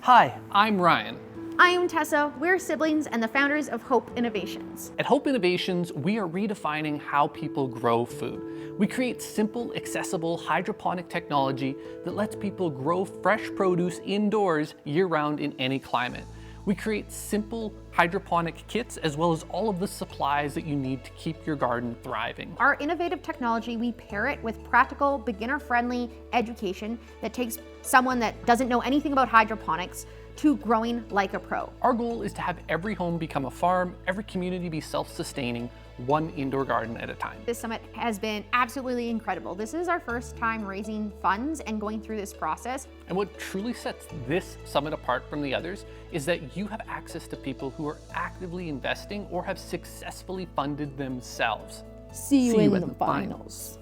Hi, I'm Ryan. I am Tessa. We're siblings and the founders of Hope Innovations. At Hope Innovations, we are redefining how people grow food. We create simple, accessible hydroponic technology that lets people grow fresh produce indoors year-round in any climate. We create simple hydroponic kits as well as all of the supplies that you need to keep your garden thriving. Our innovative technology, we pair it with practical, beginner-friendly education that takes someone that doesn't know anything about hydroponics to growing like a pro. Our goal is to have every home become a farm, every community be self-sustaining, one indoor garden at a time. This summit has been absolutely incredible. This is our first time raising funds and going through this process. And what truly sets this summit apart from the others is that you have access to people who are actively investing or have successfully funded themselves. See you in the finals.